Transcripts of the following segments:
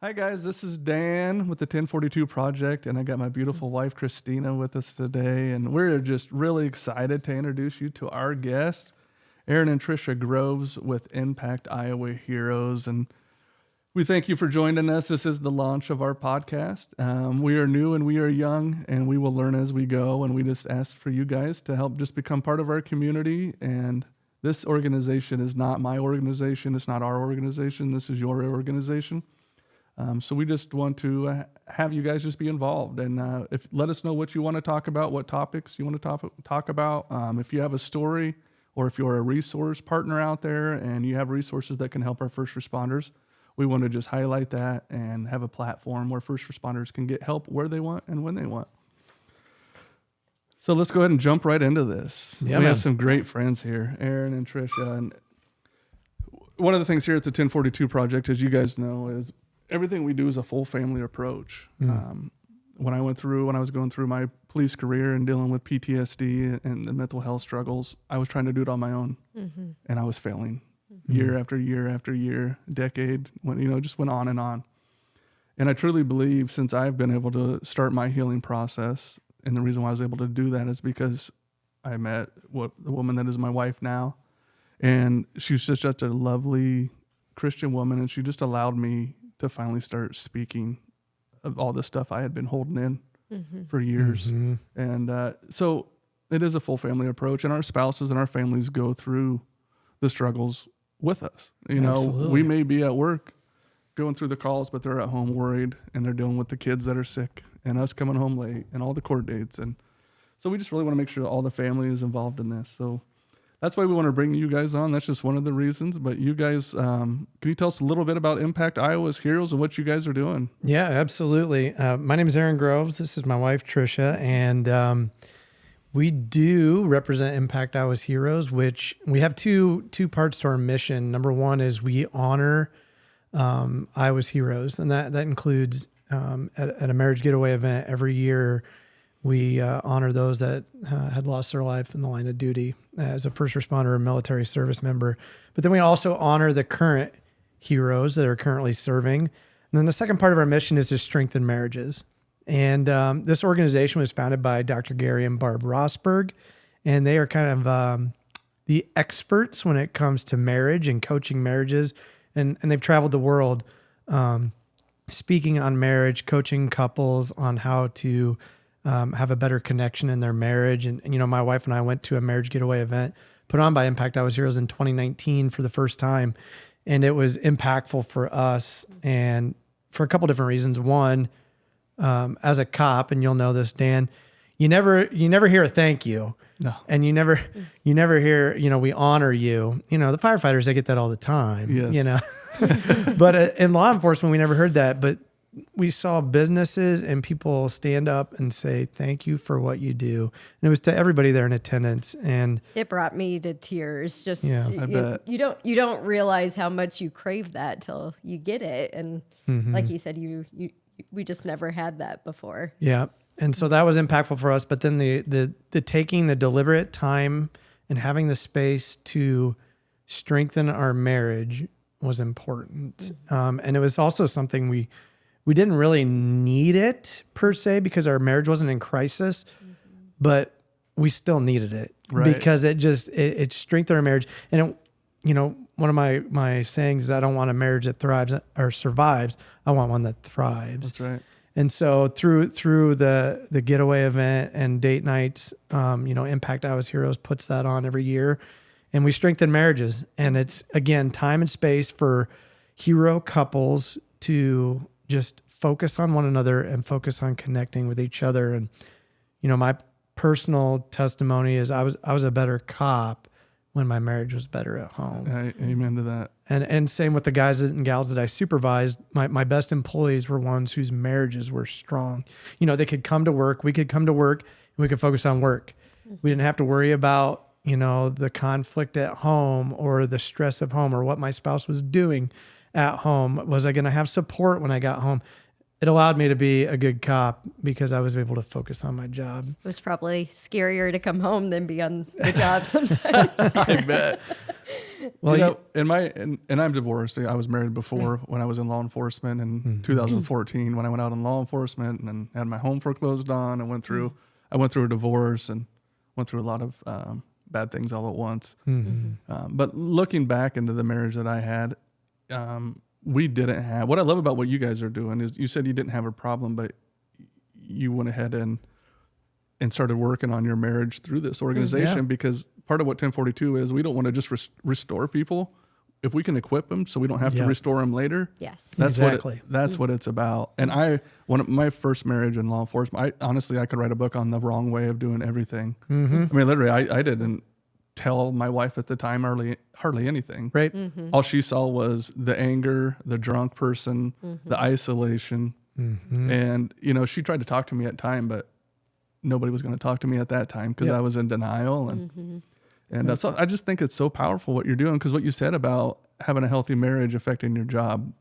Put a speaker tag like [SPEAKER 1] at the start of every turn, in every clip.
[SPEAKER 1] Hi guys, this is Dan with the 1042 Project, and I got my beautiful wife Christina with us today, and we're just really excited to introduce you to our guest, Aaron and Tricia Groves with Impact Iowa Heroes, and we thank you for joining us. This is the launch of our podcast. We are new and we are young, and we will learn as we go, and we just ask for you guys to help just become part of our community. And this organization is not my organization. It's not our organization. This is your organization. So we just want to have you guys just be involved, and let us know what you want to talk about, what topics you want to talk about. If you have a story, or if you're a resource partner out there and you have resources that can help our first responders, we want to just highlight that and have a platform where first responders can get help where they want and when they want. So let's go ahead and jump right into this.
[SPEAKER 2] Yeah,
[SPEAKER 1] we have some great friends here, Aaron and Tricia. And one of the things here at the 1042 Project, as you guys know, is everything we do is a full family approach. When I was going through my police career and dealing with PTSD and the mental health struggles, I was trying to do it on my own, and I was failing year after year after year, decade, just went on and on. And I truly believe since I've been able to start my healing process, and the reason why I was able to do that is because I met the woman that is my wife now, and she's just such a lovely Christian woman, and she just allowed me to finally start speaking of all the stuff I had been holding in for years. And so it is a full family approach, and our spouses and our families go through the struggles with us.
[SPEAKER 2] Absolutely.
[SPEAKER 1] We may be at work going through the calls, but they're at home worried, and they're dealing with the kids that are sick and us coming home late and all the court dates. And so we just really want to make sure that all the family is involved in this. So that's why we want to bring you guys on. That's just one of the reasons. But you guys, can you tell us a little bit about Impact Iowa's Heroes and what you guys are doing?
[SPEAKER 2] Yeah, absolutely. My name is Aaron Groves. This is my wife, Tricia. And we do represent Impact Iowa's Heroes, which we have two parts to our mission. Number one is we honor Iowa's heroes. And that includes at a marriage getaway event every year, we honor those that had lost their life in the line of duty as a first responder or military service member. But then we also honor the current heroes that are currently serving. And then the second part of our mission is to strengthen marriages. And this organization was founded by Dr. Gary and Barb Rosberg, and they are kind of the experts when it comes to marriage and coaching marriages. And they've traveled the world speaking on marriage, coaching couples on how to have a better connection in their marriage. And my wife and I went to a marriage getaway event put on by Impact Iowa's Heroes in 2019 for the first time. And it was impactful for us, and for a couple different reasons. One, as a cop, and you'll know this, Dan, you never hear a thank you.
[SPEAKER 1] No.
[SPEAKER 2] And you never hear, we honor you. The firefighters, they get that all the time.
[SPEAKER 1] Yes.
[SPEAKER 2] But in law enforcement, we never heard that. But we saw businesses and people stand up and say, thank you for what you do. And it was to everybody there in attendance. And
[SPEAKER 3] it brought me to tears.
[SPEAKER 1] I bet.
[SPEAKER 3] You don't realize how much you crave that till you get it. And like you said, we just never had that before.
[SPEAKER 2] Yeah. And so that was impactful for us. But then the taking the deliberate time and having the space to strengthen our marriage was important. And it was also something we didn't really need it per se because our marriage wasn't in crisis, but we still needed it because it strengthened our marriage. And one of my sayings is I don't want a marriage that thrives or survives. I want one that thrives.
[SPEAKER 1] That's right.
[SPEAKER 2] And so through the getaway event and date nights, Impact Iowa's Heroes puts that on every year, and we strengthen marriages. And it's, again, time and space for hero couples to just focus on one another and focus on connecting with each other. And, my personal testimony is I was a better cop when my marriage was better at home.
[SPEAKER 1] Amen to that.
[SPEAKER 2] And same with the guys and gals that I supervised. My best employees were ones whose marriages were strong. They could come to work. We could come to work and we could focus on work. We didn't have to worry about, the conflict at home or the stress of home or what my spouse was doing at home. Was I going to have support when I got home? It allowed me to be a good cop because I was able to focus on my job.
[SPEAKER 3] It was probably scarier to come home than be on the job sometimes.
[SPEAKER 1] I bet.
[SPEAKER 2] Well,
[SPEAKER 1] you know, and I'm divorced. I was married before when I was in law enforcement in 2014 when I went out in law enforcement and then had my home foreclosed on and I went through a divorce and went through a lot of bad things all at once. But looking back into the marriage that I had, we didn't have, what I love about what you guys are doing is you said you didn't have a problem, but you went ahead and started working on your marriage through this organization because part of what 1042 is, we don't want to just restore people. If we can equip them so we don't have to restore them later.
[SPEAKER 3] Yes.
[SPEAKER 1] That's
[SPEAKER 2] Exactly.
[SPEAKER 1] what it's about. And one of my first marriage in law enforcement, I could write a book on the wrong way of doing everything. I mean, literally, I didn't tell my wife at the time hardly anything.
[SPEAKER 2] Right.
[SPEAKER 1] All she saw was the anger, the drunk person, the isolation. And, you know, she tried to talk to me at time, but nobody was going to talk to me at that time because I was in denial. And so I just think it's so powerful what you're doing, because what you said about having a healthy marriage affecting your job,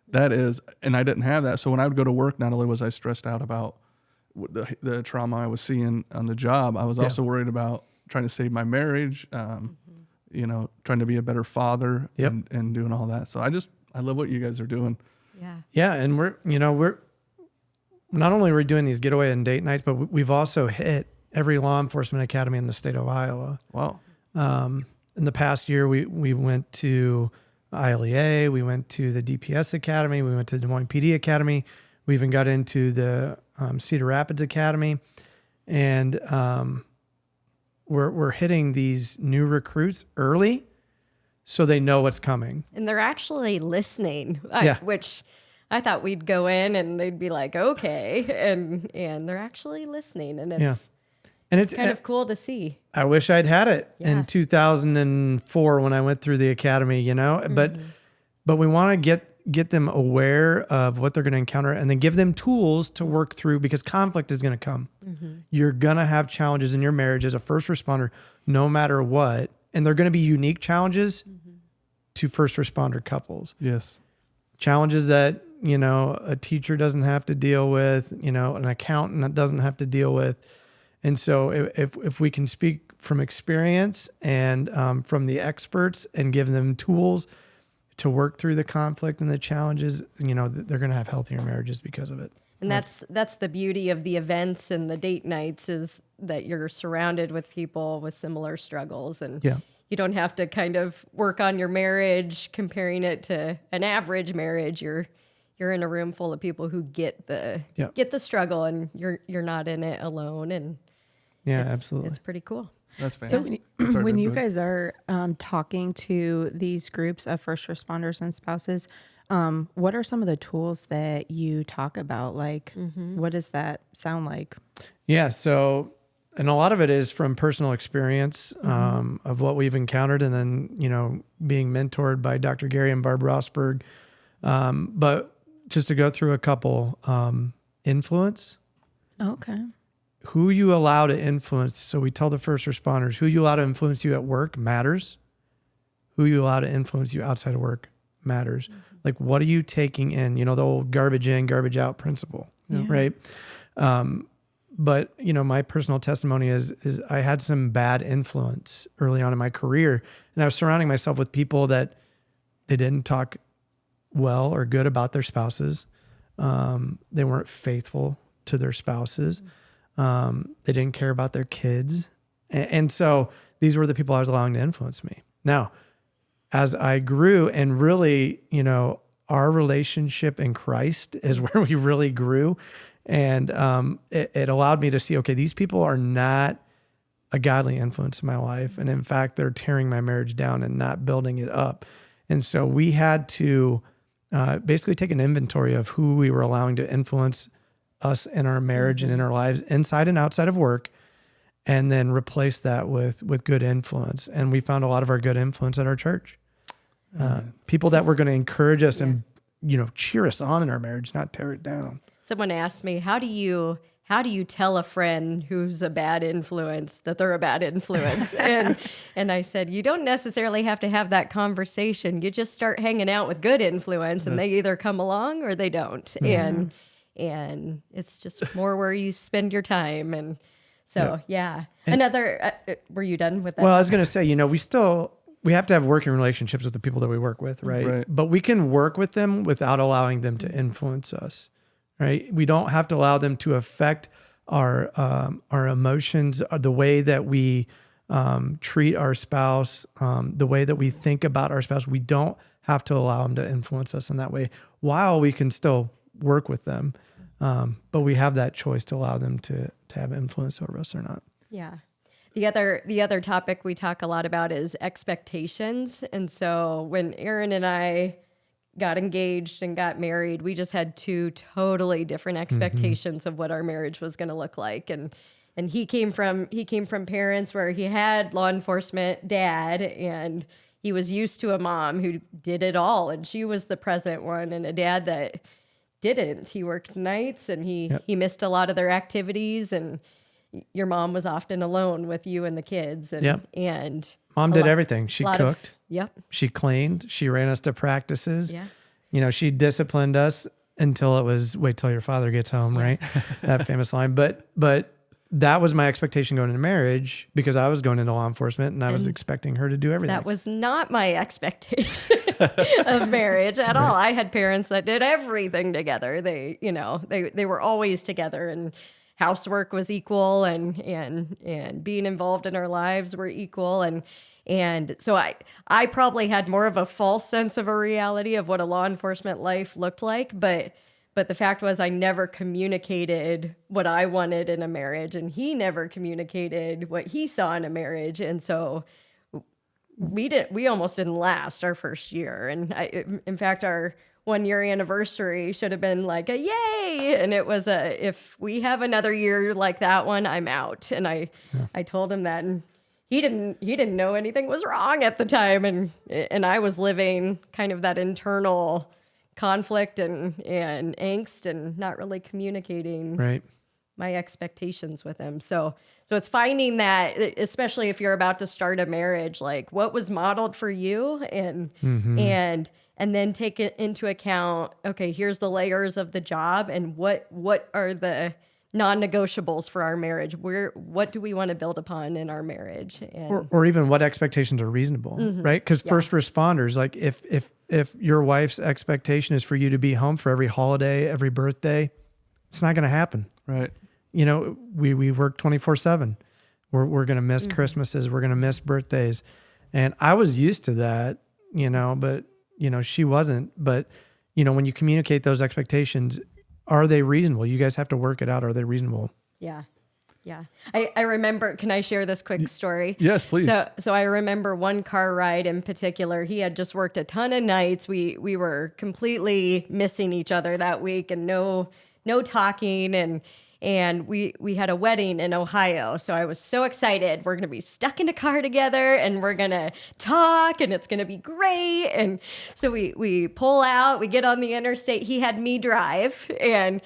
[SPEAKER 1] that is, and I didn't have that. So when I would go to work, not only was I stressed out about the trauma I was seeing on the job, I was also worried about trying to save my marriage, you know, trying to be a better father and doing all that. So I love what you guys are doing.
[SPEAKER 3] Yeah.
[SPEAKER 2] Yeah. And we're not only are we doing these getaway and date nights, but we've also hit every law enforcement academy in the state of Iowa.
[SPEAKER 1] Wow.
[SPEAKER 2] In the past year, we went to ILEA, we went to the DPS Academy, we went to Des Moines PD Academy, we even got into the Cedar Rapids Academy, and we're hitting these new recruits early, so they know what's coming.
[SPEAKER 3] And they're actually listening,
[SPEAKER 2] Yeah.
[SPEAKER 3] which I thought we'd go in and they'd be like, okay, and they're actually listening, and it's
[SPEAKER 2] And it's
[SPEAKER 3] kind of cool to see.
[SPEAKER 2] I wish I'd had it
[SPEAKER 3] Yeah.
[SPEAKER 2] in 2004 when I went through the academy, you know, but we want to get them aware of what they're going to encounter and then give them tools to work through, because conflict is going to come. You're going to have challenges in your marriage as a first responder, no matter what. And they're going to be unique challenges to first responder couples.
[SPEAKER 1] Yes.
[SPEAKER 2] Challenges that, you know, a teacher doesn't have to deal with, you know, an accountant doesn't have to deal with. And so if we can speak from experience and from the experts and give them tools to work through the conflict and the challenges, you know, they're going to have healthier marriages because of it.
[SPEAKER 3] And that's the beauty of the events and the date nights, is that you're surrounded with people with similar struggles, and you don't have to kind of work on your marriage comparing it to an average marriage. You're in a room full of people who get the struggle, and you're not in it alone. And
[SPEAKER 2] absolutely.
[SPEAKER 3] It's pretty cool.
[SPEAKER 1] That's
[SPEAKER 4] So
[SPEAKER 1] fantastic.
[SPEAKER 4] when you guys are talking to these groups of first responders and spouses, what are some of the tools that you talk about? Like, what does that sound like?
[SPEAKER 2] Yeah. So, and a lot of it is from personal experience of what we've encountered, and then, you know, being mentored by Dr. Gary and Barb Rosberg. But just to go through a couple, influence.
[SPEAKER 4] Okay.
[SPEAKER 2] Who you allow to influence. So we tell the first responders, who you allow to influence you at work matters. Who you allow to influence you outside of work matters. Like, what are you taking in? You know, the old garbage in, garbage out principle, right? But, you know, my personal testimony is I had some bad influence early on in my career, and I was surrounding myself with people that they didn't talk well or good about their spouses. They weren't faithful to their spouses. They didn't care about their kids. And so these were the people I was allowing to influence me. Now, as I grew, and really, you know, our relationship in Christ is where we really grew. And it allowed me to see, okay, these people are not a godly influence in my life. And in fact, they're tearing my marriage down and not building it up. And so we had to basically take an inventory of who we were allowing to influence us in our marriage and in our lives, inside and outside of work, and then replace that with good influence. And we found a lot of our good influence at our church. People that were going to encourage us and, you know, cheer us on in our marriage, not tear it down.
[SPEAKER 3] Someone asked me, how do you tell a friend who's a bad influence that they're a bad influence? and I said, you don't necessarily have to have that conversation. You just start hanging out with good influence, and they either come along or they don't. And it's just more where you spend your time. And so, Another, were you done with that?
[SPEAKER 2] Well, I was going to say, you know, we still we have to have working relationships with the people that we work with, right?
[SPEAKER 1] Right.
[SPEAKER 2] But we can work with them without allowing them to influence us, right? We don't have to allow them to affect our emotions, the way that we treat our spouse, the way that we think about our spouse. We don't have to allow them to influence us in that way, while we can still work with them. But we have that choice to allow them to have influence over us or not.
[SPEAKER 3] Yeah. The other topic we talk a lot about is expectations. And so when Aaron and I got engaged and got married, we just had two totally different expectations of what our marriage was going to look like. And he came from parents where he had law enforcement dad, and he was used to a mom who did it all, and she was the present one, and a dad that didn't. He worked nights, and he missed a lot of their activities, and your mom was often alone with you and the kids. And
[SPEAKER 2] Mom did everything. She cooked.
[SPEAKER 3] Yep.
[SPEAKER 2] She cleaned. She ran us to practices.
[SPEAKER 3] Yeah.
[SPEAKER 2] You know, she disciplined us until it was wait till your father gets home, right? That famous line. But that was my expectation going into marriage, because I was going into law enforcement and I was expecting her to do everything.
[SPEAKER 3] That was not my expectation of marriage at all. I had parents that did everything together. They were always together, and housework was equal, and being involved in our lives were equal. And so I probably had more of a false sense of a reality of what a law enforcement life looked like, but the fact was I never communicated what I wanted in a marriage, and he never communicated what he saw in a marriage. And so we almost didn't last our first year. And in fact, our 1-year anniversary should have been like a yay. And it was if we have another year like that one, I'm out. And I told him that, and he didn't know anything was wrong at the time. And I was living kind of that internal conflict and angst, and not really communicating my expectations with him. So it's finding that, especially if you're about to start a marriage, like what was modeled for you, and then take it into account. Okay, here's the layers of the job, and what are the non-negotiables for our marriage? What do we want to build upon in our marriage? And
[SPEAKER 2] or even what expectations are reasonable, right? Because first responders, like if your wife's expectation is for you to be home for every holiday, every birthday, it's not going to happen.
[SPEAKER 1] Right.
[SPEAKER 2] You know, we work 24/7. We're going to miss Christmases. We're going to miss birthdays. And I was used to that, but, she wasn't. But, when you communicate those expectations, are they reasonable? You guys have to work it out. Are they reasonable?
[SPEAKER 3] Yeah. Yeah. I remember, can I share this quick story?
[SPEAKER 1] Yes, please.
[SPEAKER 3] So I remember one car ride in particular. He had just worked a ton of nights. We were completely missing each other that week, and no talking, and we had a wedding in Ohio. So I was so excited. We're going to be stuck in a car together, and we're going to talk, and it's going to be great. And so we pull out, we get on the interstate. He had me drive, and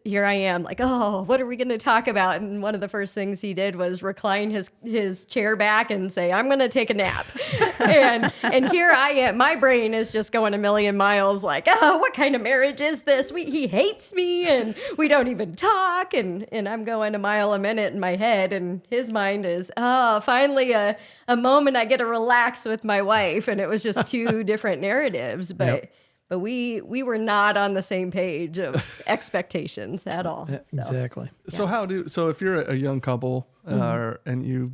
[SPEAKER 3] here I am like, oh, what are we going to talk about? And one of the first things he did was recline his chair back and say, I'm going to take a nap. and here I am. My brain is just going a million miles like, oh, what kind of marriage is this? He hates me, and we don't even talk. And I'm going a mile a minute in my head, and his mind is, oh, finally a moment I get to relax with my wife. And it was just two different narratives. But we were not on the same page of expectations at all.
[SPEAKER 2] Exactly.
[SPEAKER 1] So if you're a young couple, and you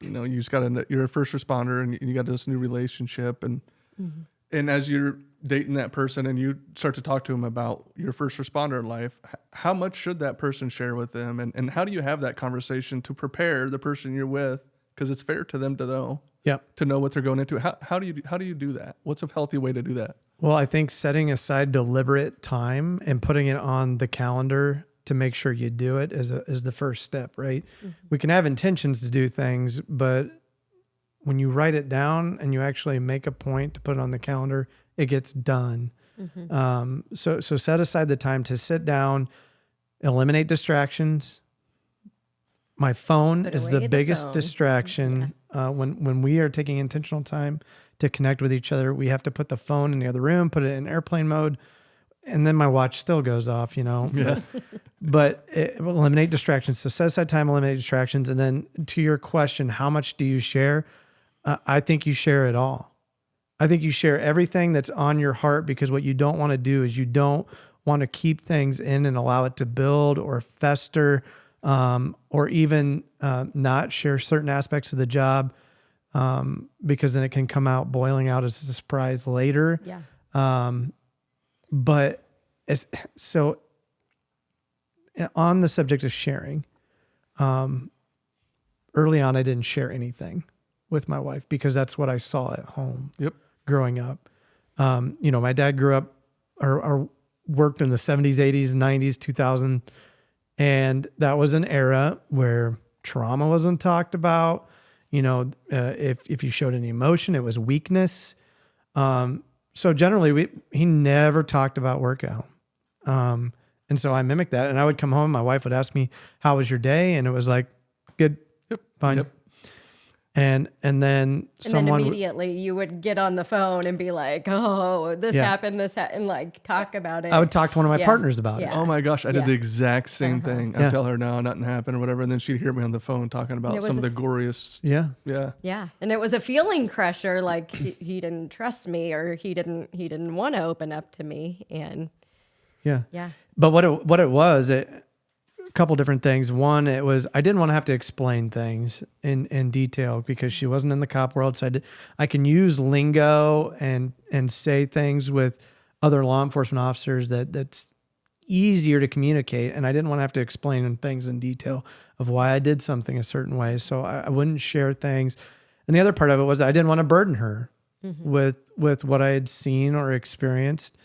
[SPEAKER 1] just you're a first responder, and you got this new relationship, and as you're dating that person and you start to talk to them about your first responder life, how much should that person share with them? And how do you have that conversation to prepare the person you're with? Because it's fair to them to know what they're going into. How do you do that? What's a healthy way to do that?
[SPEAKER 2] Well, I think setting aside deliberate time and putting it on the calendar to make sure you do it is the first step, right? We can have intentions to do things, but when you write it down and you actually make a point to put it on the calendar, it gets done. So set aside the time to sit down, eliminate distractions. My phone is the biggest distraction. When we are taking intentional time to connect with each other, we have to put the phone in the other room, put it in airplane mode, and then my watch still goes off, Yeah. But it will eliminate distractions. So set aside time, eliminate distractions. And then to your question, how much do you share? I think you share it all. I think you share everything that's on your heart, because what you don't want to do is you don't want to keep things in and allow it to build or fester, or even not share certain aspects of the job, because then it can come out boiling out as a surprise later.
[SPEAKER 3] Yeah.
[SPEAKER 2] But so on the subject of sharing, early on, I didn't share anything with my wife because that's what I saw at home.
[SPEAKER 1] Yep.
[SPEAKER 2] Growing up. My dad grew up or worked in the 70s, 80s, 90s, 2000. And that was an era where trauma wasn't talked about. If you showed any emotion, it was weakness. So generally he never talked about work at home. And so I mimicked that, and I would come home. My wife would ask me, "How was your day?" And it was like, "Good,
[SPEAKER 1] Yep.
[SPEAKER 2] fine."
[SPEAKER 1] Yep.
[SPEAKER 2] And then
[SPEAKER 3] And then
[SPEAKER 2] someone
[SPEAKER 3] immediately you would get on the phone and be like, "Oh, this
[SPEAKER 2] Yeah.
[SPEAKER 3] happened, and like talk about it."
[SPEAKER 2] I would talk to one of my
[SPEAKER 3] Yeah.
[SPEAKER 2] partners about it.
[SPEAKER 3] Yeah.
[SPEAKER 1] Oh my gosh, I did
[SPEAKER 3] Yeah.
[SPEAKER 1] the exact same thing. I'd
[SPEAKER 2] Yeah.
[SPEAKER 1] tell her no, nothing happened or whatever, and then she'd hear me on the phone talking
[SPEAKER 3] it
[SPEAKER 1] about
[SPEAKER 3] was
[SPEAKER 1] some of
[SPEAKER 3] a-
[SPEAKER 1] the goriest.
[SPEAKER 2] Yeah.
[SPEAKER 1] Yeah.
[SPEAKER 3] Yeah, and it was a feeling crusher. Like he didn't trust me, or he didn't want to open up to me, and
[SPEAKER 2] Yeah.
[SPEAKER 3] yeah,
[SPEAKER 2] But what it was, a couple different things. One, it was I didn't want to have to explain things in detail because she wasn't in the cop world. So I can use lingo and say things with other law enforcement officers that's easier to communicate. And I didn't want to have to explain things in detail of why I did something a certain way. So I wouldn't share things. And the other part of it was I didn't want to burden her with what I had seen or experienced.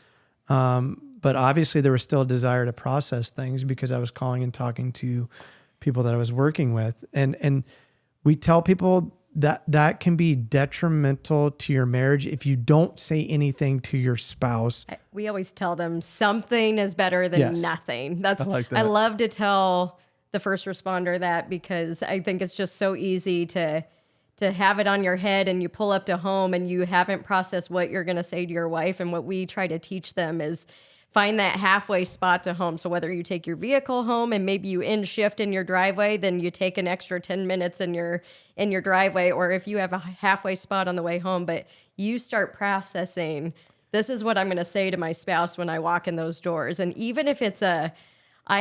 [SPEAKER 2] But obviously there was still a desire to process things because I was calling and talking to people that I was working with. And we tell people that can be detrimental to your marriage if you don't say anything to your spouse.
[SPEAKER 3] we always tell them something is better than
[SPEAKER 2] Yes.
[SPEAKER 3] nothing. That's
[SPEAKER 1] I like that.
[SPEAKER 3] I love to tell the first responder that because I think it's just so easy to have it on your head and you pull up to home and you haven't processed what you're going to say to your wife. And what we try to teach them is find that halfway spot to home. So whether you take your vehicle home and maybe you end shift in your driveway, then you take an extra 10 minutes in your driveway, or if you have a halfway spot on the way home, but you start processing, this is what I'm going to say to my spouse when I walk in those doors. And even if it's I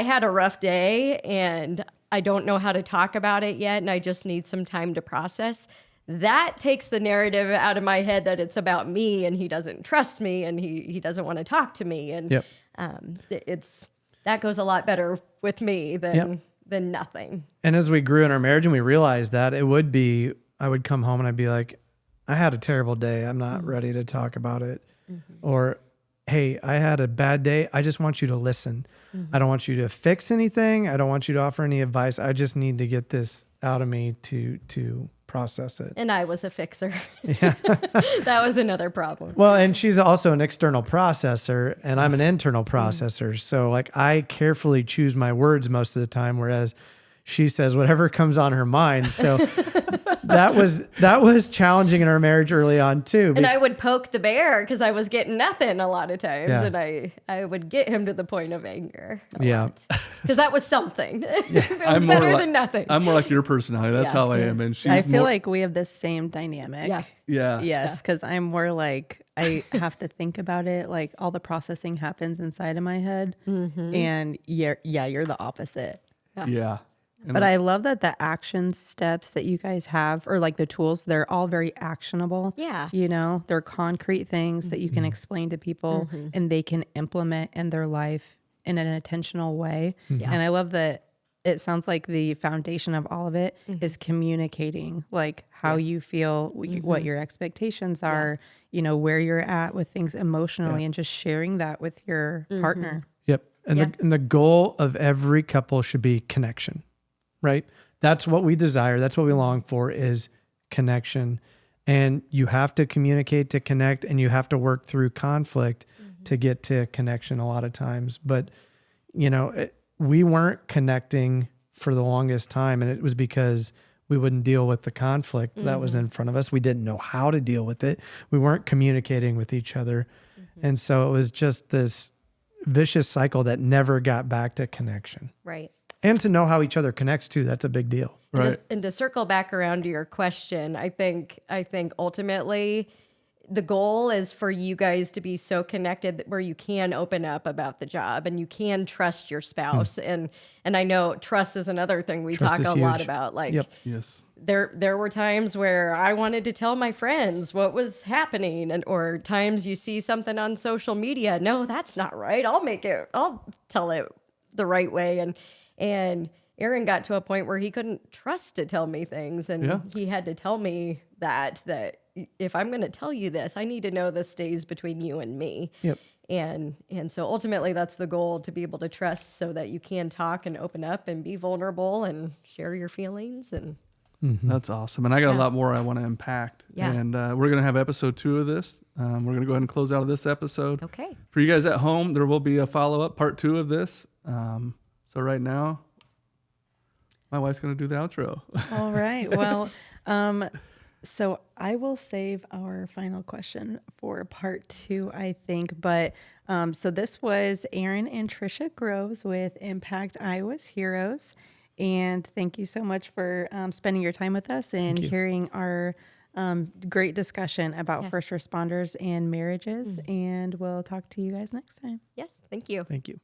[SPEAKER 3] had a rough day and I don't know how to talk about it yet and I just need some time to process, that takes the narrative out of my head that it's about me and he doesn't trust me and he doesn't want to talk to me. And
[SPEAKER 2] Yep.
[SPEAKER 3] that goes a lot better with me than nothing.
[SPEAKER 2] And as we grew in our marriage and we realized that I would come home and I'd be like, I had a terrible day. I'm not ready to talk about it. Or, hey, I had a bad day. I just want you to listen. I don't want you to fix anything. I don't want you to offer any advice. I just need to get this out of me to process it.
[SPEAKER 3] And I was a fixer. Yeah. That was another problem.
[SPEAKER 2] Well, and she's also an external processor and I'm an internal processor. So like I carefully choose my words most of the time, whereas she says whatever comes on her mind. So that was challenging in our marriage early on too.
[SPEAKER 3] And I would poke the bear because I was getting nothing a lot of times.
[SPEAKER 2] Yeah.
[SPEAKER 3] And I would get him to the point of anger.
[SPEAKER 2] Yeah.
[SPEAKER 3] Because that was something. It was
[SPEAKER 1] I'm more
[SPEAKER 3] better
[SPEAKER 1] like-
[SPEAKER 3] than nothing.
[SPEAKER 1] I'm more like your personality. That's
[SPEAKER 3] Yeah.
[SPEAKER 1] how I am. And she's
[SPEAKER 4] I feel
[SPEAKER 1] more,
[SPEAKER 4] like we have the same dynamic.
[SPEAKER 3] Yeah.
[SPEAKER 1] yeah.
[SPEAKER 4] Yes, because I'm more like I have to think about it. Like all the processing happens inside of my head, and you're the opposite.
[SPEAKER 1] Yeah. And
[SPEAKER 4] But I love that the action steps that you guys have, or like the tools, they're all very actionable.
[SPEAKER 3] Yeah.
[SPEAKER 4] You know, they're concrete things that you can explain to people and they can implement in their life in an intentional way.
[SPEAKER 3] Yeah.
[SPEAKER 4] And I love that it sounds like the foundation of all of it is communicating, like how you feel, what your expectations are, you know, where you're at with things emotionally, and just sharing that with your partner.
[SPEAKER 2] Yep. And
[SPEAKER 3] Yeah.
[SPEAKER 2] the goal of every couple should be connection, right? That's what we desire. That's what we long for is connection. And you have to communicate to connect, and you have to work through conflict to get to connection a lot of times. But, you know, we weren't connecting for the longest time, and it was because we wouldn't deal with the conflict that was in front of us. We didn't know how to deal with it. We weren't communicating with each other. And so it was just this vicious cycle that never got back to connection.
[SPEAKER 3] Right.
[SPEAKER 2] And to know how each other connects too. That's a big deal.
[SPEAKER 1] Right.
[SPEAKER 3] And to circle back around to your question, I think ultimately the goal is for you guys to be so connected that where you can open up about the job and you can trust your spouse. And I know trust is another thing we
[SPEAKER 2] Trust
[SPEAKER 3] talk
[SPEAKER 2] is
[SPEAKER 3] a lot
[SPEAKER 2] huge.
[SPEAKER 3] about. Like
[SPEAKER 2] Yep.
[SPEAKER 1] Yes.
[SPEAKER 3] there were times where I wanted to tell my friends what was happening, and or times you see something on social media. No, that's not right. I'll tell it the right way. And Aaron got to a point where he couldn't trust to tell me things, and he had to tell me that if I'm going to tell you this, I need to know this stays between you and me.
[SPEAKER 2] Yep.
[SPEAKER 3] And so ultimately that's the goal, to be able to trust so that you can talk and open up and be vulnerable and share your feelings. And
[SPEAKER 1] That's awesome. And I got a lot more I want to impact.
[SPEAKER 3] Yeah.
[SPEAKER 1] And we're going to have episode 2 of this. We're going to go ahead and close out of this episode.
[SPEAKER 3] okay.
[SPEAKER 1] For you guys at home, there will be a follow-up part 2 of this. So right now, my wife's going to do the outro.
[SPEAKER 4] All right. Well, so I will save our final question for part 2, I think. But so this was Aaron and Trisha Groves with Impact Iowa's Heroes. And thank you so much for spending your time with us and hearing our great discussion about first responders and marriages. And we'll talk to you guys next time.
[SPEAKER 3] Yes. Thank you.
[SPEAKER 2] Thank you.